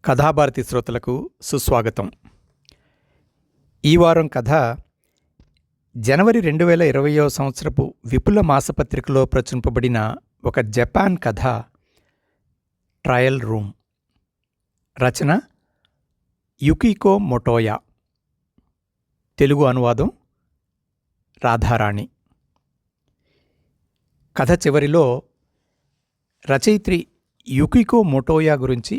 కథాభారతి శ్రోతలకు సుస్వాగతం. ఈ వారం కథ జనవరి 2020వ సంవత్సరపు విపుల మాసపత్రికలో ప్రచురింపబడిన ఒక జపాన్ కథ ట్రయల్ రూమ్. రచన యుకికో మొటోయా. తెలుగు అనువాదం రాధారాణి. కథ చివరిలో రచయిత్రి యుకికో మొటోయా గురించి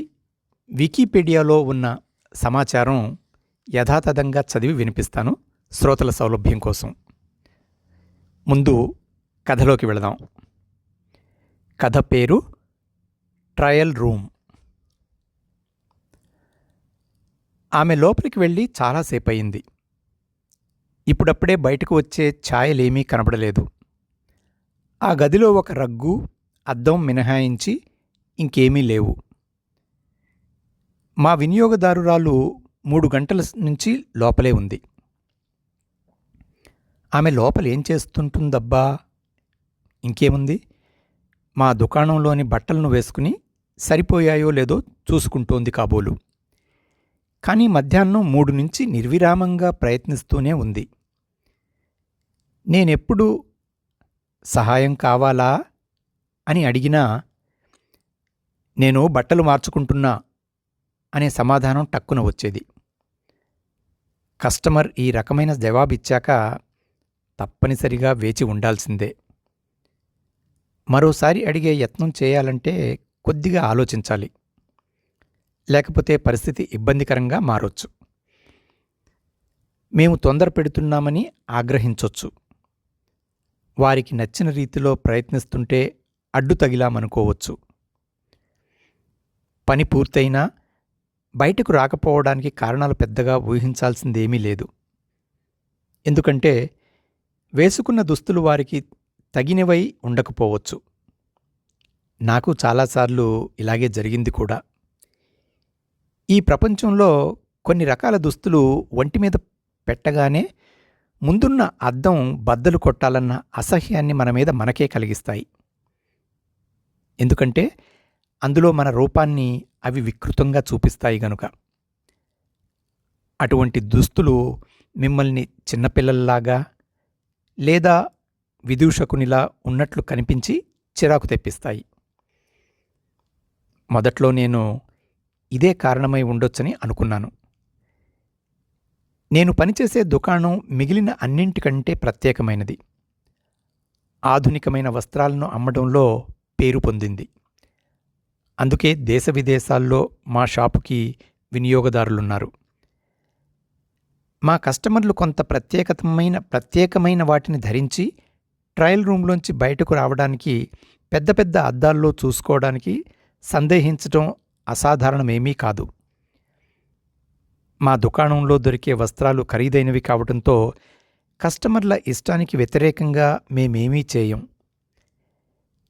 వికీపీడియాలో ఉన్న సమాచారం యథాతథంగా చదివి వినిపిస్తాను శ్రోతల సౌలభ్యం కోసం. ముందు కథలోకి వెళదాం. కథ పేరు ట్రయల్ రూమ్. ఆమె లోపలికి వెళ్ళి చాలాసేపు అయింది. ఇప్పుడప్పుడే బయటకు వచ్చే ఛాయలేమీ కనబడలేదు. ఆ గదిలో ఒక రగ్గు, అద్దం మినహాయించి ఇంకేమీ లేవు. మా వినియోగదారురాలు 3 గంటల నుంచి లోపలే ఉంది. ఆమె లోపల ఏం చేస్తుంటుందబ్బా? ఇంకేముంది, మా దుకాణంలోని బట్టలను వేసుకుని సరిపోయాయో లేదో చూసుకుంటోంది కాబోలు. కానీ మధ్యాహ్నం 3 నుంచి నిర్విరామంగా ప్రయత్నిస్తూనే ఉంది. నేనెప్పుడు సహాయం కావాలా అని అడిగినా నేను బట్టలు మార్చుకుంటున్నా అనే సమాధానం టక్కున వచ్చేది. కస్టమర్ ఈ రకమైన జవాబిచ్చాక తప్పనిసరిగా వేచి ఉండాల్సిందే. మరోసారి అడిగే యత్నం చేయాలంటే కొద్దిగా ఆలోచించాలి, లేకపోతే పరిస్థితి ఇబ్బందికరంగా మారొచ్చు. మేము తొందర పెడుతున్నామని ఆగ్రహించొచ్చు. వారికి నచ్చిన రీతిలో ప్రయత్నిస్తుంటే అడ్డు తగిలామనుకోవచ్చు. పని పూర్తయినా బయటకు రాకపోవడానికి కారణాలు పెద్దగా ఊహించాల్సిందేమీ లేదు. ఎందుకంటే వేసుకున్న దుస్తులు వారికి తగినవై ఉండకపోవచ్చు. నాకు చాలాసార్లు ఇలాగే జరిగింది కూడా. ఈ ప్రపంచంలో కొన్ని రకాల దుస్తులు ఒంటి మీద పెట్టగానే ముందున్న అద్దం బద్దలు కొట్టాలన్న అసహ్యాన్ని మన మీద మనకే కలిగిస్తాయి. ఎందుకంటే అందులో మన రూపాన్ని అవి వికృతంగా చూపిస్తాయి గనుక. అటువంటి దుస్తులు మిమ్మల్ని చిన్నపిల్లల్లాగా లేదా విదూషకునిలా ఉన్నట్లు కనిపించి చిరాకు తెప్పిస్తాయి. మొదట్లో నేను ఇదే కారణమై ఉండొచ్చని అనుకున్నాను. నేను పనిచేసే దుకాణం మిగిలిన అన్నింటికంటే ప్రత్యేకమైనది. ఆధునికమైన వస్త్రాలను అమ్మడంలో పేరు పొందింది. అందుకే దేశ విదేశాల్లో మా షాపుకి వినియోగదారులున్నారు. మా కస్టమర్లు కొంత ప్రత్యేకమైన వాటిని ధరించి ట్రయల్ రూమ్లోంచి బయటకు రావడానికి, పెద్ద పెద్ద అద్దాల్లో చూసుకోవడానికి సందేహించటం అసాధారణమేమీ కాదు. మా దుకాణంలో దొరికే వస్త్రాలు ఖరీదైనవి కావడంతో కస్టమర్ల ఇష్టానికి వ్యతిరేకంగా మేమేమీ చేయం.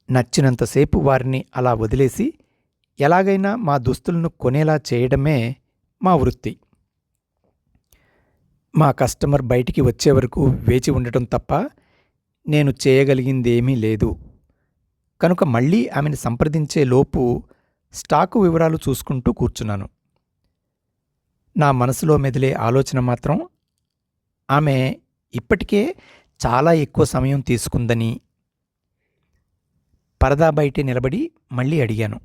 నచ్చినంతసేపు వారిని అలా వదిలేసి ఎలాగైనా మా దుస్తులను కొనేలా చేయడమే మా వృత్తి. మా కస్టమర్ బయటికి వచ్చే వరకు వేచి ఉండటం తప్ప నేను చేయగలిగిందేమీ లేదు. కనుక మళ్ళీ ఆమెను సంప్రదించే లోపు స్టాకు వివరాలు చూసుకుంటూ కూర్చున్నాను. నా మనసులో మెదిలే ఆలోచన మాత్రం ఆమె ఇప్పటికే చాలా ఎక్కువ సమయం తీసుకుందని. పరదా బయటే నిలబడి మళ్ళీ అడిగాను,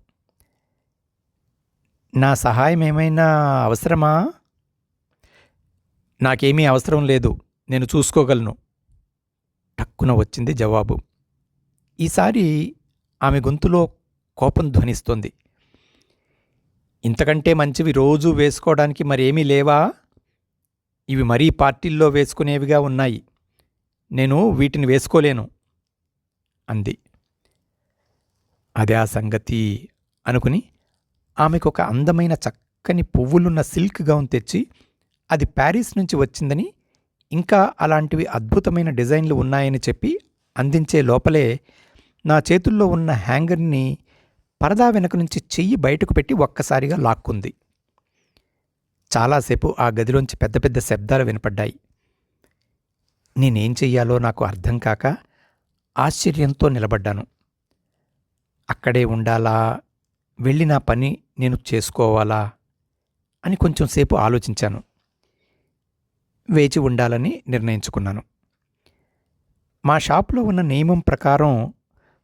నా సహాయం ఏమైనా అవసరమా? నాకేమీ అవసరం లేదు, నేను చూసుకోగలను టక్కున వచ్చింది జవాబు. ఈసారి ఆమె గొంతులో కోపం ధ్వనిస్తోంది. ఇంతకంటే మంచివి రోజూ వేసుకోవడానికి మరేమీ లేవా? ఇవి మరీ పార్టీల్లో వేసుకునేవిగా ఉన్నాయి. నేను వీటిని వేసుకోలేను అంది. అదే ఆ సంగతి అనుకుని ఆమెకొక అందమైన చక్కని పువ్వులున్న సిల్క్ గౌన్ తెచ్చి, అది ప్యారిస్ నుంచి వచ్చిందని, ఇంకా అలాంటివి అద్భుతమైన డిజైన్లు ఉన్నాయని చెప్పి అందించే లోపలే నా చేతుల్లో ఉన్న హ్యాంగర్ని పరదా వెనక నుంచి చెయ్యి బయటకు పెట్టి ఒక్కసారిగా లాక్కుంది. చాలాసేపు ఆ గదిలోంచి పెద్ద పెద్ద శబ్దాలు వినపడ్డాయి. నేనేం చెయ్యాలో నాకు అర్థం కాక ఆశ్చర్యంతో నిలబడ్డాను. అక్కడే ఉండాలా, వెళ్ళి నా పని నేను చేసుకోవాలా అని కొంచెం సేపు ఆలోచించాను. వేచి ఉండాలని నిర్ణయించుకున్నాను. మా షాపులో ఉన్న నియమం ప్రకారం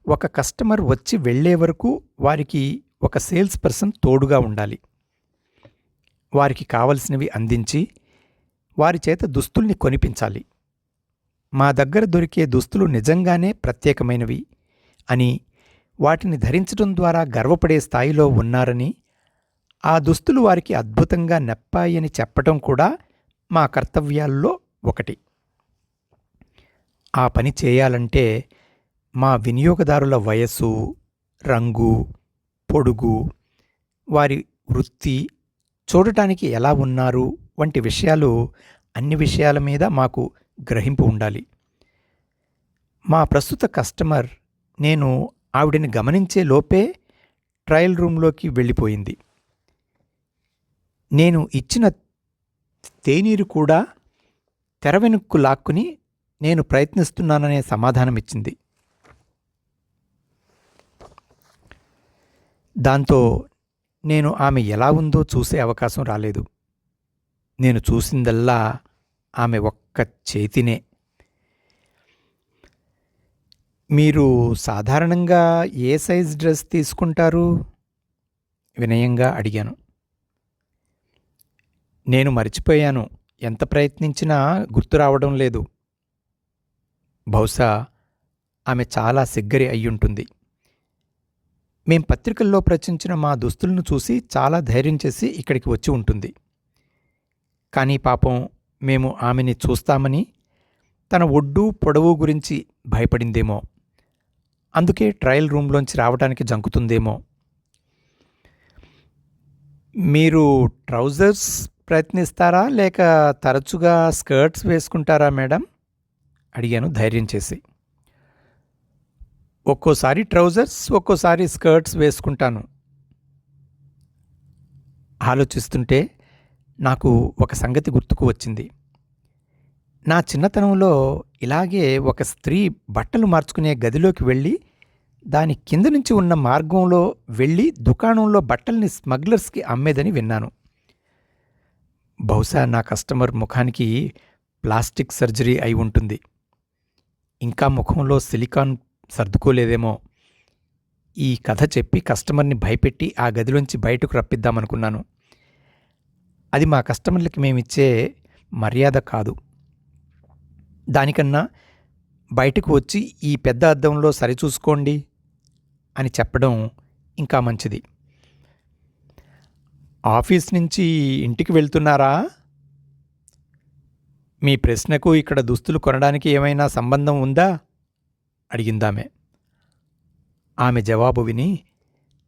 ఒక కస్టమర్ వచ్చి వెళ్ళే వరకు వారికి ఒక సేల్స్ పర్సన్ తోడుగా ఉండాలి. వారికి కావలసినవి అందించి వారి చేత దుస్తుల్ని కొనిపించాలి. మా దగ్గర దొరికే దుస్తులు నిజంగానే ప్రత్యేకమైనవి అని, వాటిని ధరించడం ద్వారా గర్వపడే స్థాయిలో ఉన్నారని, ఆ దుస్తులు వారికి అద్భుతంగా నప్పాయని చెప్పటం కూడా మా కర్తవ్యాల్లో ఒకటి. ఆ పని చేయాలంటే మా వినియోగదారుల వయస్సు, రంగు, పొడుగు, వారి వృత్తి, చూడటానికి ఎలా ఉన్నారు వంటి విషయాలు, అన్ని విషయాల మీద మాకు గ్రహింపు ఉండాలి. మా ప్రస్తుత కస్టమర్ నేను ఆవిడని గమనించే లోపే ట్రయల్ రూమ్లోకి వెళ్ళిపోయింది. నేను ఇచ్చిన తేనీరు కూడా తెర వెనుక్కు లాక్కుని నేను ప్రయత్నిస్తున్నాననే సమాధానమిచ్చింది. దాంతో నేను ఆమె ఎలా ఉందో చూసే అవకాశం రాలేదు. నేను చూసిందల్లా ఆమె ఒక్క చేతినే. మీరు సాధారణంగా ఏ సైజ్ డ్రెస్ తీసుకుంటారు? వినయంగా అడిగాను. నేను మర్చిపోయాను. ఎంత ప్రయత్నించినా గుర్తు రావడం లేదు. బహుశా ఆమె చాలా సిగ్గరి అయ్యుంటుంది. మేం పత్రికల్లో ప్రచురించిన మా దుస్తులను చూసి చాలా ధైర్యం చేసి ఇక్కడికి వచ్చి ఉంటుంది. కానీ పాపం మేము ఆమెని చూస్తామని, తన ఒడ్డు పొడవు గురించి భయపడిందేమో, అందుకే ట్రయల్ రూమ్లోంచి రావడానికి జంకుతుందేమో. మీరు ట్రౌజర్స్ ప్రయత్నిస్తారా లేక తరచుగా స్కర్ట్స్ వేసుకుంటారా మేడం? అడిగాను ధైర్యం చేసి. ఒక్కోసారి ట్రౌజర్స్, ఒక్కోసారి స్కర్ట్స్ వేసుకుంటాను. ఆలోచిస్తుంటే నాకు ఒక సంగతి గుర్తుకు వచ్చింది. నా చిన్నతనంలో ఇలాగే ఒక స్త్రీ బట్టలు మార్చుకునే గదిలోకి వెళ్ళి, దాని కింద నుంచి ఉన్న మార్గంలో వెళ్ళి దుకాణంలో బట్టల్ని స్మగ్లర్స్కి అమ్మేదని విన్నాను. బహుశా నా కస్టమర్ ముఖానికి ప్లాస్టిక్ సర్జరీ అయి ఉంటుంది. ఇంకా ముఖంలో సిలికాన్ సర్దుకోలేదేమో. ఈ కథ చెప్పి కస్టమర్ని భయపెట్టి ఆ గదిలోంచి బయటకు రప్పిద్దామనుకున్నాను. అది మా కస్టమర్లకి మేమిచ్చే మర్యాద కాదు. దానికన్నా బయటకు వచ్చి ఈ పెద్ద అద్దంలో సరిచూసుకోండి అని చెప్పడం ఇంకా మంచిది. ఆఫీస్ నుంచి ఇంటికి వెళ్తున్నారా? మీ ప్రశ్నకు ఇక్కడ దుస్తులు కొనడానికి ఏమైనా సంబంధం ఉందా? అడిగిందామె. ఆమె జవాబు విని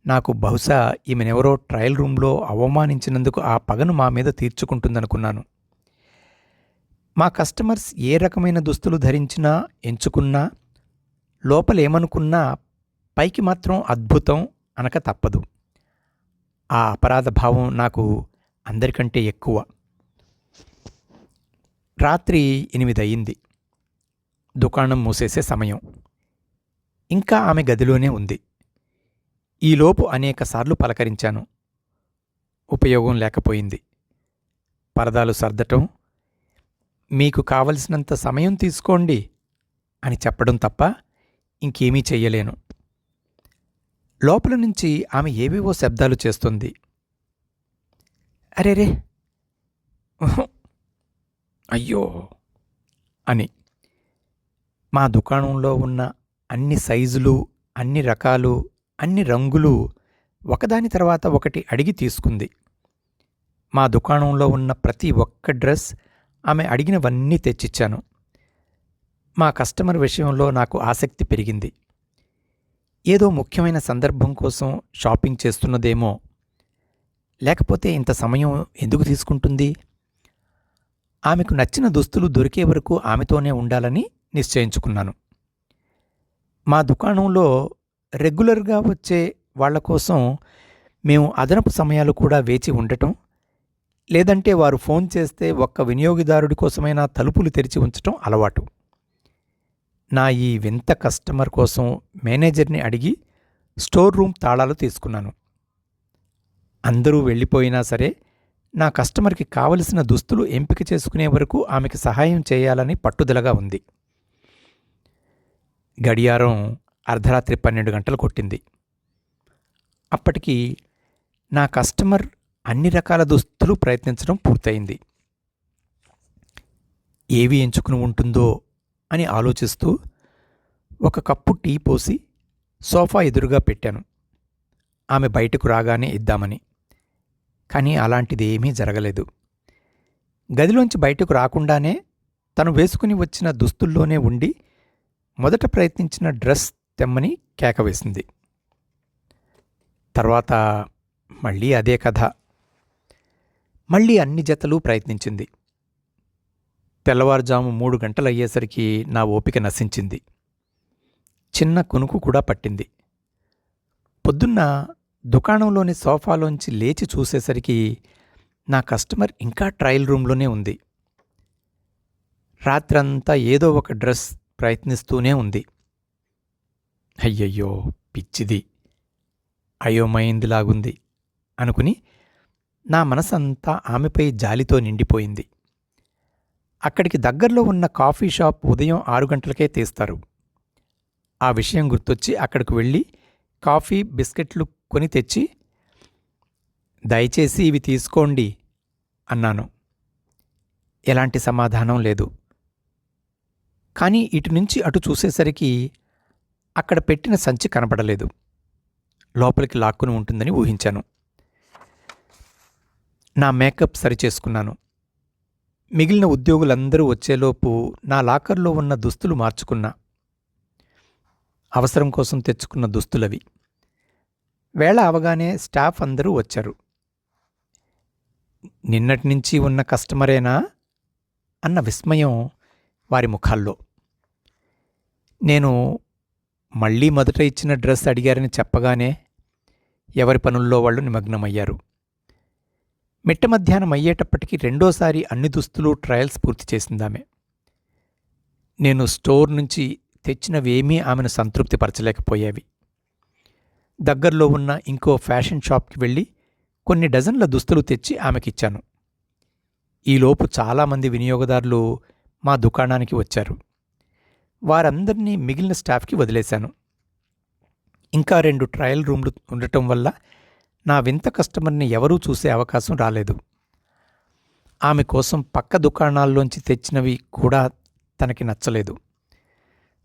నాకు బహుశా ఈమెనెవరో ట్రయల్ రూమ్లో అవమానించినందుకు ఆ పగను మా మీద తీర్చుకుంటుందనుకున్నాను. మా కస్టమర్స్ ఏ రకమైన దుస్తులు ధరించినా, ఎంచుకున్నా, లోపలేమనుకున్నా పైకి మాత్రం అద్భుతం అనక తప్పదు. ఆ అపరాధ భావం నాకు అందరికంటే ఎక్కువ. రాత్రి 8 అయింది. దుకాణం మూసేసే సమయం. ఇంకా ఆమె గదిలోనే ఉంది. ఈలోపు అనేకసార్లు పలకరించాను. ఉపయోగం లేకపోయింది. పరదాలు సర్దటం, మీకు కావలసినంత సమయం తీసుకోండి అని చెప్పడం తప్ప ఇంకేమీ చెయ్యలేను. లోపల నుంచి ఆమె ఏవేవో శబ్దాలు చేస్తుంది. అరేరే, అయ్యో అని. మా దుకాణంలో ఉన్న అన్ని సైజులు, అన్ని రకాలు, అన్ని రంగులు ఒకదాని తర్వాత ఒకటి అడిగి తీసుకుంది. మా దుకాణంలో ఉన్న ప్రతి ఒక్క డ్రెస్ ఆమె అడిగినవన్నీ తెచ్చిచ్చాను. మా కస్టమర్ విషయంలో నాకు ఆసక్తి పెరిగింది. ఏదో ముఖ్యమైన సందర్భం కోసం షాపింగ్ చేస్తున్నదేమో. లేకపోతే ఇంత సమయం ఎందుకు తీసుకుంటుంది? ఆమెకు నచ్చిన దుస్తులు దొరికే వరకు ఆమెతోనే ఉండాలని నిశ్చయించుకున్నాను. మా దుకాణంలో రెగ్యులర్గా వచ్చే వాళ్ల కోసం మేము అదనపు సమయాలు కూడా వేచి ఉండటం, లేదంటే వారు ఫోన్ చేస్తే ఒక్క వినియోగదారుడి కోసమైనా తలుపులు తెరిచి ఉంచటం అలవాటు. నా ఈ వింత కస్టమర్ కోసం మేనేజర్ని అడిగి స్టోర్ రూమ్ తాళాలు తీసుకున్నాను. అందరూ వెళ్ళిపోయినా సరే నా కస్టమర్కి కావలసిన దుస్తులు ఎంపిక చేసుకునే వరకు ఆమెకి సహాయం చేయాలని పట్టుదలగా ఉంది. గడియారం అర్ధరాత్రి 12 గంటలు కొట్టింది. అప్పటికి నా కస్టమర్ అన్ని రకాల దుస్తులు ప్రయత్నించడం పూర్తయింది. ఏవి ఎంచుకుని ఉంటుందో అని ఆలోచిస్తూ ఒక కప్పు టీ పోసి సోఫా ఎదురుగా పెట్టాను, ఆమె బయటకు రాగానే ఇద్దామని. కానీ అలాంటిదేమీ జరగలేదు. గదిలోంచి బయటకు రాకుండానే తను వేసుకుని వచ్చిన దుస్తుల్లోనే ఉండి మొదట ప్రయత్నించిన డ్రెస్ తెమ్మని కేక వేసింది. తర్వాత మళ్ళీ అదే కథ. మళ్ళీ అన్ని జతలు ప్రయత్నించింది. తెల్లవారుజాము 3 గంటలయ్యేసరికి నా ఓపిక నశించింది. చిన్న కునుకు కూడా పట్టింది. పొద్దున్న దుకాణంలోని సోఫాలోంచి లేచి చూసేసరికి నా కస్టమర్ ఇంకా ట్రయల్ రూంలోనే ఉంది. రాత్రంతా ఏదో ఒక డ్రెస్ ప్రయత్నిస్తూనే ఉంది. అయ్యయ్యో, పిచ్చిది, అయోమయిందిలాగుంది అనుకుని నా మనసంతా ఆమెపై జాలితో నిండిపోయింది. అక్కడికి దగ్గరలో ఉన్న కాఫీ షాప్ ఉదయం 6 గంటలకే తీస్తారు. ఆ విషయం గుర్తొచ్చి అక్కడికి వెళ్ళి కాఫీ, బిస్కెట్లు కొని తెచ్చి, దయచేసి ఇవి తీసుకోండి అన్నాను. ఎలాంటి సమాధానం లేదు. కానీ ఇటు నుంచి అటు చూసేసరికి అక్కడ పెట్టిన సంచి కనపడలేదు. లోపలికి లాక్కుని ఉంటుందని ఊహించాను. నా మేకప్ సరిచేసుకున్నాను. మిగిలిన ఉద్యోగులందరూ వచ్చేలోపు నా లాకర్లో ఉన్న దుస్తులు మార్చుకున్నా. అవసరం కోసం తెచ్చుకున్న దుస్తులవి. వేళ అవగానే స్టాఫ్ అందరూ వచ్చారు. నిన్నటి నుంచి ఉన్న కస్టమరేనా అన్న విస్మయం వారి ముఖాల్లో. నేను మళ్ళీ మొదట ఇచ్చిన డ్రెస్ అడిగారని చెప్పగానే ఎవరి పనుల్లో వాళ్ళు నిమగ్నమయ్యారు. మిట్ట మధ్యాహ్నం అయ్యేటప్పటికి రెండోసారి అన్ని దుస్తులు ట్రయల్స్ పూర్తి చేసిందామె. నేను స్టోర్ నుంచి తెచ్చినవేమీ ఆమెను సంతృప్తిపరచలేకపోయేవి. దగ్గరలో ఉన్న ఇంకో ఫ్యాషన్ షాప్కి వెళ్ళి కొన్ని డజన్ల దుస్తులు తెచ్చి ఆమెకిచ్చాను. ఈలోపు చాలామంది వినియోగదారులు మా దుకాణానికి వచ్చారు. వారందరినీ మిగిలిన స్టాఫ్కి వదిలేశాను. ఇంకా 2 ట్రయల్ రూమ్లు ఉండటం వల్ల నా వింత కస్టమర్ని ఎవరూ చూసే అవకాశం రాలేదు. ఆమె కోసం పక్క దుకాణాల్లోంచి తెచ్చినవి కూడా తనకి నచ్చలేదు.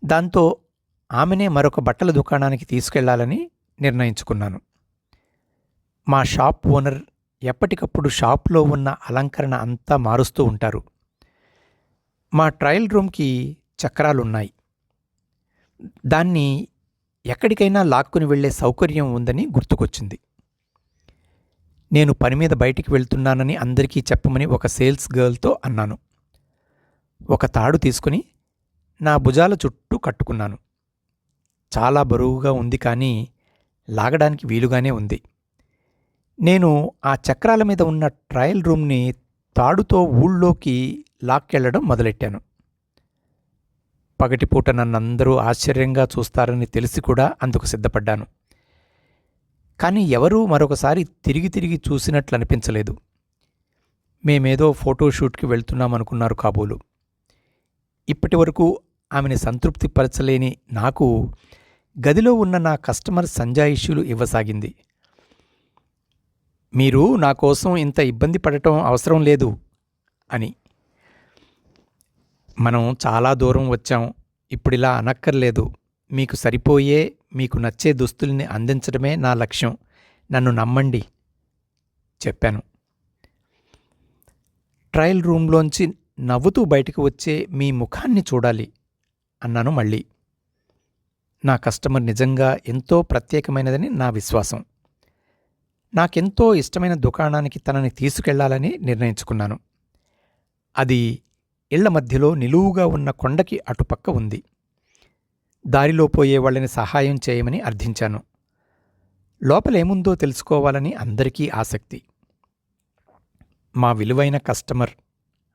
దాంతో ఆమెనే మరొక బట్టల దుకాణానికి తీసుకెళ్లాలని నిర్ణయించుకున్నాను. మా షాప్ ఓనర్ ఎప్పటికప్పుడు షాప్లో ఉన్న అలంకరణ అంతా మారుస్తూ ఉంటారు. మా ట్రయల్ రూమ్కి చక్రాలున్నాయి. దాన్ని ఎక్కడికైనా లాక్కుని వెళ్లే సౌకర్యం ఉందని గుర్తుకొచ్చింది. నేను పని మీద బయటికి వెళ్తున్నానని అందరికీ చెప్పమని ఒక సేల్స్ గర్ల్తో అన్నాను. ఒక తాడు తీసుకుని నా భుజాల చుట్టూ కట్టుకున్నాను. చాలా బరువుగా ఉంది, కానీ లాగడానికి వీలుగానే ఉంది. నేను ఆ చక్రాల మీద ఉన్న ట్రయల్ రూమ్ని తాడుతో ఊళ్ళోకి లాక్కెళ్లడం మొదలెట్టాను. పగటిపూట నన్నందరూ ఆశ్చర్యంగా చూస్తారని తెలిసి కూడా అందుకు సిద్ధపడ్డాను. కానీ ఎవరూ మరొకసారి తిరిగి తిరిగి చూసినట్లు అనిపించలేదు. మేమేదో ఫోటోషూట్కి వెళ్తున్నామనుకున్నారు కాబోలు. ఇప్పటి వరకు ఆమెని సంతృప్తిపరచలేని నాకు గదిలో ఉన్న నా కస్టమర్ సంజాయిష్యులు ఇవ్వసాగింది. మీరు నా కోసం ఇంత ఇబ్బంది పడటం అవసరం లేదు అని. మనం చాలా దూరం వచ్చాం, ఇప్పుడిలా అనక్కర్లేదు. మీకు సరిపోయే, మీకు నచ్చే దుస్తుల్ని అందించడమే నా లక్ష్యం, నన్ను నమ్మండి చెప్పాను. ట్రయల్ రూమ్లోంచి నవ్వుతూ బయటకు వచ్చే మీ ముఖాన్ని చూడాలి అన్నాను మళ్ళీ. నా కస్టమర్ నిజంగా ఎంతో ప్రత్యేకమైనదని నా విశ్వాసం. నాకెంతో ఇష్టమైన దుకాణానికి తనని తీసుకెళ్లాలని నిర్ణయించుకున్నాను. అది ఇళ్ల మధ్యలో నిలువుగా ఉన్న కొండకి అటుపక్క ఉంది. దారిలో పోయే వాళ్ళని సహాయం చేయమని అర్థించాను. లోపలేముందో తెలుసుకోవాలని అందరికీ ఆసక్తి. మా విలువైన కస్టమర్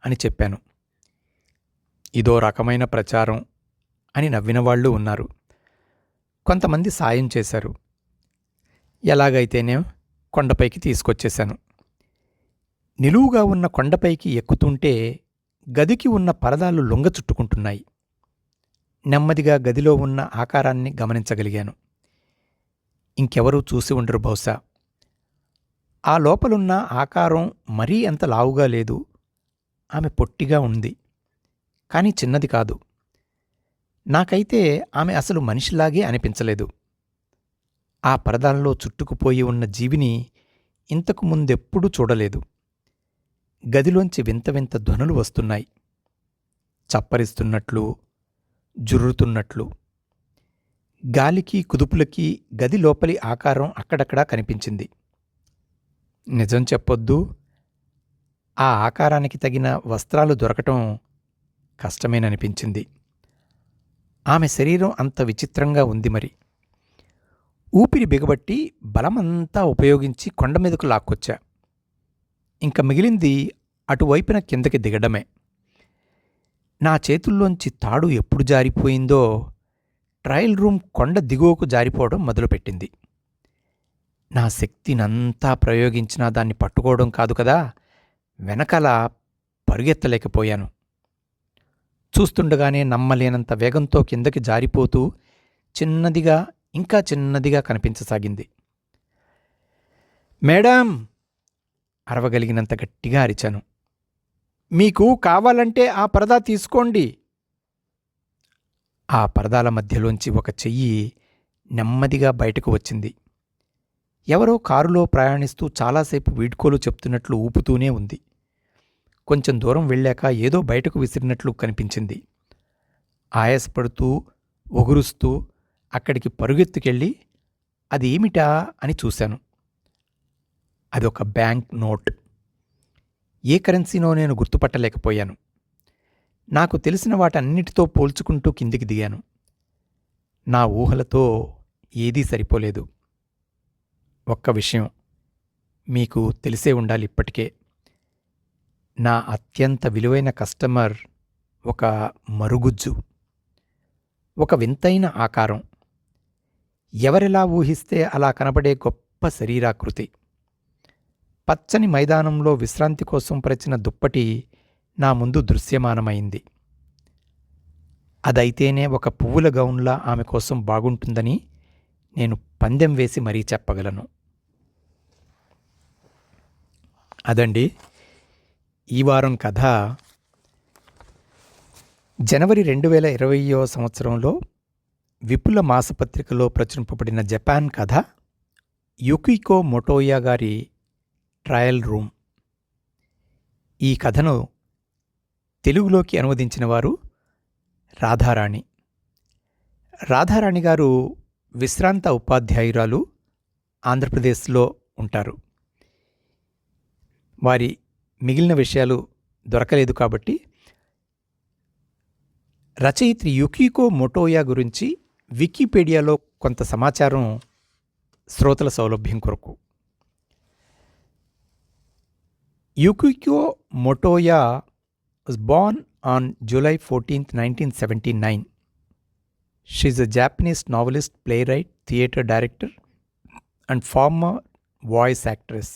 అని చెప్పాను. ఇదో రకమైన ప్రచారం అని నవ్వినవాళ్లు ఉన్నారు. కొంతమంది సాయం చేశారు. ఎలాగైతేనే కొండపైకి తీసుకొచ్చేశాను. నిలువుగా ఉన్న కొండపైకి ఎక్కుతుంటే గదికి ఉన్న పరదాలు లొంగ చుట్టుకుంటున్నాయి. నెమ్మదిగా గదిలో ఉన్న ఆకారాన్ని గమనించగలిగాను. ఇంకెవరూ చూసి ఉండరు బహుశా. ఆ లోపలున్న ఆకారం మరీ అంత లావుగా లేదు. ఆమె పొట్టిగా ఉంది, కాని చిన్నది కాదు. నాకైతే ఆమె అసలు మనిషిలాగే అనిపించలేదు. ఆ పరదాల్లో చుట్టుకుపోయి ఉన్న జీవిని ఇంతకు ముందెప్పుడూ చూడలేదు. గదిలోంచి వింత వింత ధ్వనులు వస్తున్నాయి. చప్పరిస్తున్నట్లు, జుర్రుతున్నట్లు. గాలికి కుదుపులకి గది లోపలి ఆకారం అక్కడక్కడా కనిపించింది. నిజం చెప్పొద్దు, ఆ ఆకారానికి తగిన వస్త్రాలు దొరకటం కష్టమేననిపించింది. ఆమె శరీరం అంత విచిత్రంగా ఉంది మరి. ఊపిరి బిగబట్టి బలమంతా ఉపయోగించి కొండమీదకు లాక్కొచ్చా. ఇంక మిగిలింది అటువైపున కిందకి దిగడమే. నా చేతుల్లోంచి తాడు ఎప్పుడు జారిపోయిందో ట్రయల్ రూమ్ కొండ దిగువకు జారిపోవడం మొదలుపెట్టింది. నా శక్తినంతా ప్రయోగించినా దాన్ని పట్టుకోవడం కాదు కదా, వెనకాల పరుగెత్తలేకపోయాను. చూస్తుండగానే నమ్మలేనంత వేగంతో కిందకి జారిపోతూ చిన్నదిగా, ఇంకా చిన్నదిగా కనిపించసాగింది. మేడం! అరవగలిగినంత గట్టిగా అరిచాను. మీకు కావాలంటే ఆ పరదా తీసుకోండి. ఆ పరదాల మధ్యలోంచి ఒక చెయ్యి నెమ్మదిగా బయటకు వచ్చింది. ఎవరో కారులో ప్రయాణిస్తూ చాలాసేపు వీడ్కోలు చెప్తున్నట్లు ఊపుతూనే ఉంది. కొంచెం దూరం వెళ్ళాక ఏదో బయటకు విసిరినట్లు కనిపించింది. ఆయాసపడుతూ, ఒగురుస్తూ అక్కడికి పరుగెత్తుకెళ్ళి అది ఏమిటా అని చూశాను. అదొక బ్యాంక్ నోట్. ఏ కరెన్సీనో నేను గుర్తుపట్టలేకపోయాను. నాకు తెలిసిన వాటన్నిటితో పోల్చుకుంటూ కిందికి దిగాను. నా ఊహలతో ఏదీ సరిపోలేదు. ఒక్క విషయం మీకు తెలిసే ఉండాలి ఇప్పటికే. నా అత్యంత విలువైన కస్టమర్ ఒక మరుగుజ్జు, ఒక వింతైన ఆకారం. ఎవరెలా ఊహిస్తే అలా కనబడే గొప్ప శరీరాకృతి. పచ్చని మైదానంలో విశ్రాంతి కోసం పరిచిన దుప్పటి నా ముందు దృశ్యమానమైంది. అదైతేనే ఒక పువ్వుల గౌన్లా ఆమె కోసం బాగుంటుందని నేను పందెం వేసి మరీ చెప్పగలను. అదండి ఈ వారం కథ. జనవరి 2020వ సంవత్సరంలో విపుల మాసపత్రికలో ప్రచురింపబడిన జపాన్ కథ యుకికో మొటోయా గారి ట్రయల్ రూమ్. ఈ కథను తెలుగులోకి అనువదించిన వారు రాధారాణి. రాధారాణి గారు విశ్రాంత ఉపాధ్యాయురాలు, ఆంధ్రప్రదేశ్లో ఉంటారు. వారి మిగిలిన విషయాలు దొరకలేదు కాబట్టి రచయిత్రి యుకికో మొటోయా గురించి వికీపీడియాలో కొంత సమాచారం శ్రోతల సౌలభ్యం కొరకు. యుకికో మొటోయా was born on July 14th, 1979. She is a Japanese novelist, playwright, theatre director, and former voice actress.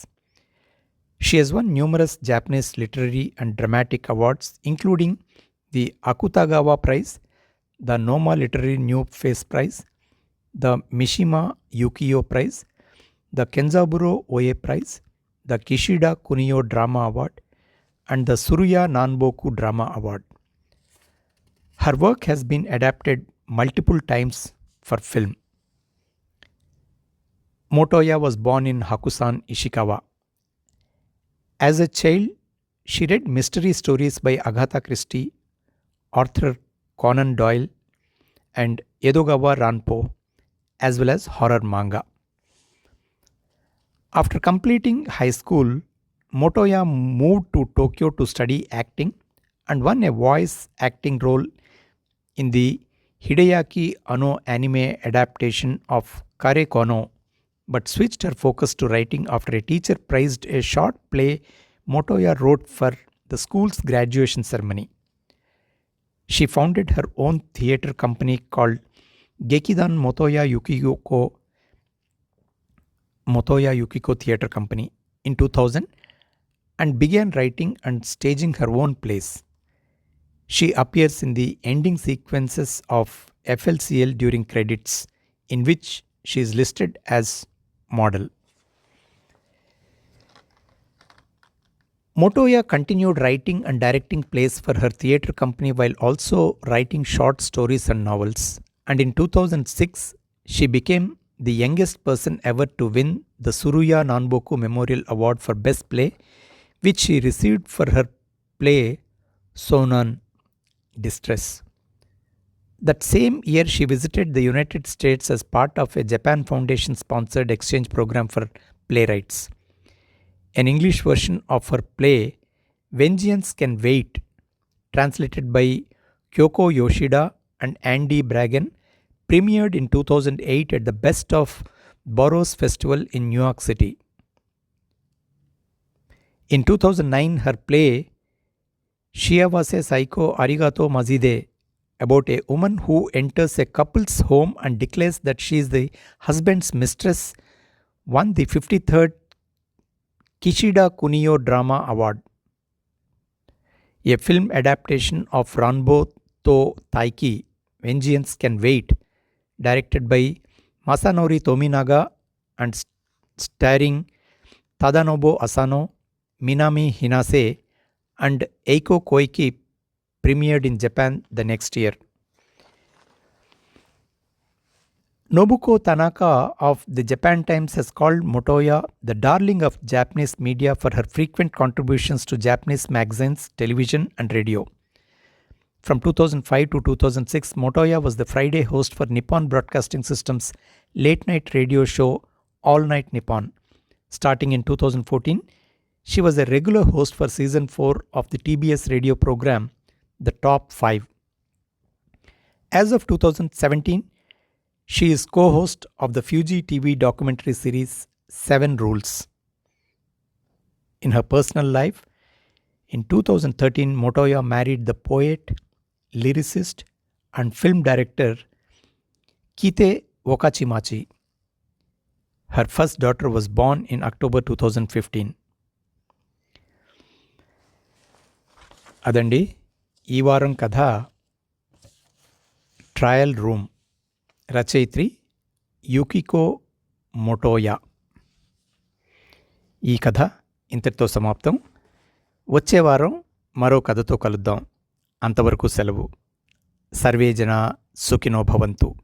She has won numerous Japanese literary and dramatic awards, including the Akutagawa Prize, the Noma Literary New Face Prize, the Mishima Yukio Prize, the Kenzaburo Oe Prize, the Kishida Kunio Drama Award, and the Suruya Nanboku Drama Award. Her work has been adapted multiple times for film. Motoya was born in Hakusan, Ishikawa. As a child, she read mystery stories by Agatha Christie, Arthur Conan Doyle, and Edogawa Ranpo, as well as horror manga. After completing high school, Motoya moved to Tokyo to study acting and won a voice acting role in the Hideaki Anno anime adaptation of Kare Kono, but switched her focus to writing after a teacher praised a short play Motoya wrote for the school's graduation ceremony. She founded her own theatre company called Gekidan Motoya Yukiko Theatre Company in 2000 and began writing and staging her own plays. She appears in the ending sequences of FLCL during credits, in which she is listed as model. Motoya continued writing and directing plays for her theatre company while also writing short stories and novels, and in 2006 she became the youngest person ever to win the Tsuruya Nanboku Memorial Award for Best Play, which she received for her play Sonan Distress. That same year she visited the United States as part of a Japan Foundation sponsored exchange program for playwrights. An English version of her play Vengeance Can Wait, translated by Kyoko Yoshida and Andy Bragan, premiered in 2008 at the Best of Boroughs Festival in New York City. In 2009, her play Shiawase Saiko Arigato Mazide, about a woman who enters a couple's home and declares that she is the husband's mistress, won the 53rd Kishida Kunio Drama Award. A film adaptation of Ranbo to Taiki, Vengeance Can Wait, directed by Masanori Tominaga and starring Tadanobu Asano, Minami Hinase, and Eiko Koike, premiered in Japan the next year. Nobuko Tanaka of the Japan Times has called Motoya the darling of Japanese media for her frequent contributions to Japanese magazines, television, and radio. From 2005 to 2006, Motoya was the Friday host for Nippon Broadcasting System's late-night radio show All Night Nippon. Starting in 2014, she was a regular host for Season 4 of the TBS radio program The Top 5. As of 2017, she is co-host of the Fuji TV documentary series 7 Rules. In her personal life, in 2013, Motoya married the poet, lyricist, and film director Kite Wakachimachi. Her first daughter was born in October 2015. అదండి ఈ వారం కథ trial room, రచయిత్రి యుకికో మొటోయా. ఈ కథ ఇంతటితో సమాప్తం. వచ్చే వారం మరో కథతో కలుద్దాం. అంతవరకు సెలవు. సర్వే జనా సుఖినో భవంతు.